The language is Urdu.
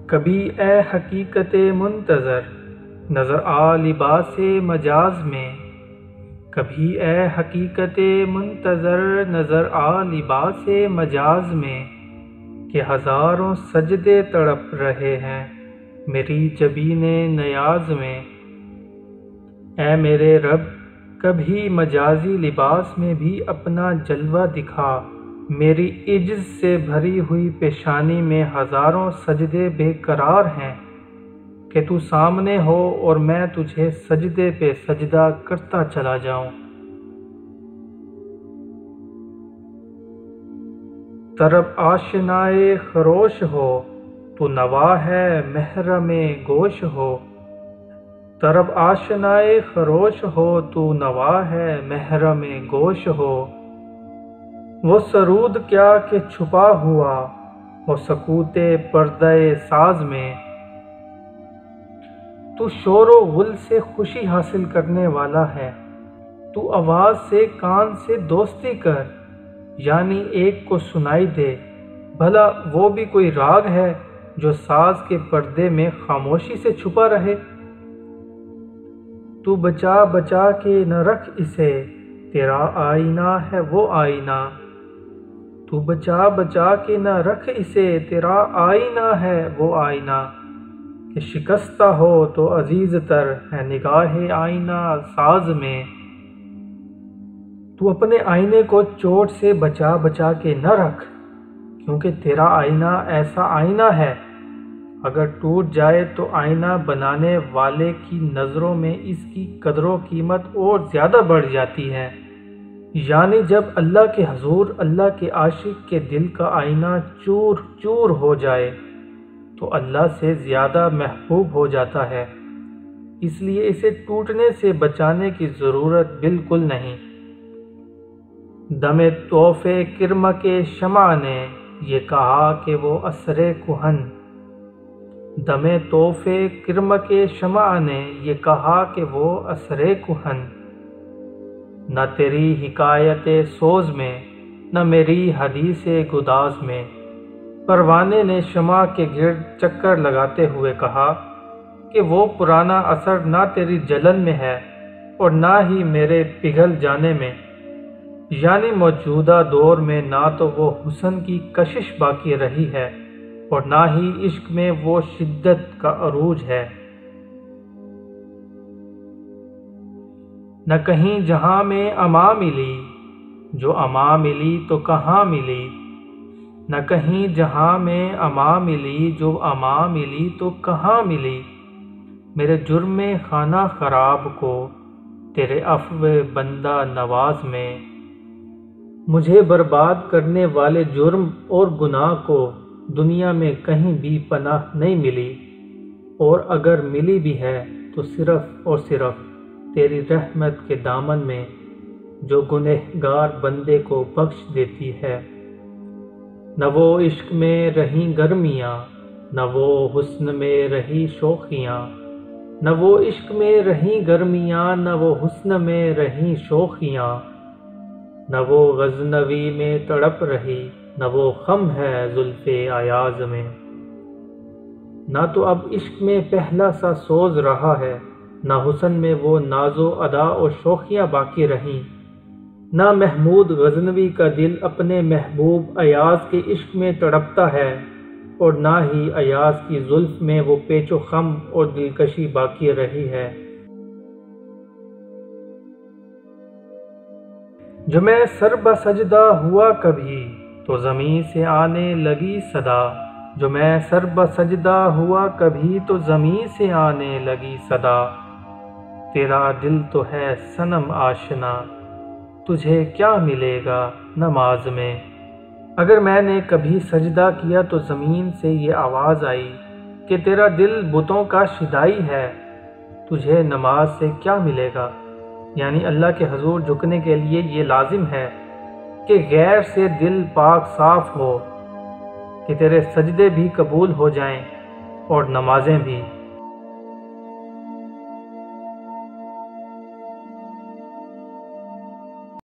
کبھی اے حقیقت منتظر نظر آ لباس مجاز میں، کبھی اے حقیقت منتظر نظر آ لباس مجاز میں، کہ ہزاروں سجدے تڑپ رہے ہیں میری جبین نیاز میں۔ اے میرے رب، کبھی مجازی لباس میں بھی اپنا جلوہ دکھا، میری عجز سے بھری ہوئی پیشانی میں ہزاروں سجدے بے قرار ہیں، کہ تو سامنے ہو اور میں تجھے سجدے پہ سجدہ کرتا چلا جاؤں۔ طرب آشنائے خروش ہو تو نوا ہے محرم گوش ہو، طرب آشنائے خروش ہو تو نوا ہے محرم گوش ہو۔ وہ سرود کیا کہ چھپا ہوا ہو سکوت پردہ ساز میں، تو شور و غل سے خوشی حاصل کرنے والا ہے، تو آواز سے کان سے دوستی کر، یعنی ایک کو سنائی دے، بھلا وہ بھی کوئی راگ ہے جو ساز کے پردے میں خاموشی سے چھپا رہے۔ تو بچا بچا کے نہ رکھ اسے، تیرا آئینہ ہے وہ آئینہ، تو بچا بچا کے نہ رکھ اسے، تیرا آئینہ ہے وہ آئینہ، کہ شکستہ ہو تو عزیز تر ہے نگاہ آئینہ ساز میں۔ تو اپنے آئینے کو چوٹ سے بچا بچا کے نہ رکھ، کیونکہ تیرا آئینہ ایسا آئینہ ہے، اگر ٹوٹ جائے تو آئینہ بنانے والے کی نظروں میں اس کی قدر و قیمت اور زیادہ بڑھ جاتی ہے، یعنی جب اللہ کے حضور اللہ کے عاشق کے دل کا آئینہ چور چور ہو جائے تو اللہ سے زیادہ محبوب ہو جاتا ہے، اس لیے اسے ٹوٹنے سے بچانے کی ضرورت بالکل نہیں۔ دم طوف کرم کے شمع نے یہ کہا کہ وہ عصر کہن، دم طوف کرم کے شمع نے یہ کہا کہ وہ عصر کہن، نہ تیری حکایت سوز میں نہ میری حدیث گداز میں۔ پروانے نے شمع کے گرد چکر لگاتے ہوئے کہا کہ وہ پرانا اثر نہ تیری جلن میں ہے اور نہ ہی میرے پگھل جانے میں، یعنی موجودہ دور میں نہ تو وہ حسن کی کشش باقی رہی ہے اور نہ ہی عشق میں وہ شدت کا عروج ہے۔ نہ کہیں جہاں میں اما ملی، جو اما ملی تو کہاں ملی، نہ کہیں جہاں میں اما ملی، جو اما ملی تو کہاں ملی۔ میرے جرم خانہ خراب کو تیرے عفو بندہ نواز میں، مجھے برباد کرنے والے جرم اور گناہ کو دنیا میں کہیں بھی پناہ نہیں ملی، اور اگر ملی بھی ہے تو صرف اور صرف تیری رحمت کے دامن میں، جو گنہگار بندے کو بخش دیتی ہے۔ نہ وہ عشق میں رہیں گرمیاں، نہ وہ حسن میں رہی شوخیاں، نہ وہ عشق میں رہیں گرمیاں، نہ وہ حسن میں رہیں شوخیاں، نہ وہ غزنوی میں تڑپ رہی، نہ وہ خم ہے زلف ایاز میں۔ نہ تو اب عشق میں پہلا سا سوز رہا ہے، نہ حسن میں وہ ناز و ادا اور شوخیاں باقی رہیں، نہ محمود غزنوی کا دل اپنے محبوب ایاز کے عشق میں تڑپتا ہے، اور نہ ہی ایاز کی زلف میں وہ پیچ و خم اور دلکشی باقی رہی ہے۔ جو میں سر بسجدہ ہوا کبھی تو زمین سے آنے لگی صدا، جو میں سر بسجدہ ہوا کبھی تو زمین سے آنے لگی صدا۔ تیرا دل تو ہے صنم آشنا، تجھے کیا ملے گا نماز میں۔ اگر میں نے کبھی سجدہ کیا تو زمین سے یہ آواز آئی کہ تیرا دل بتوں کا شیدائی ہے، تجھے نماز سے کیا ملے گا، یعنی اللہ کے حضور جھکنے کے لیے یہ لازم ہے کہ غیر سے دل پاک صاف ہو، کہ تیرے سجدے بھی قبول ہو جائیں اور نمازیں بھی۔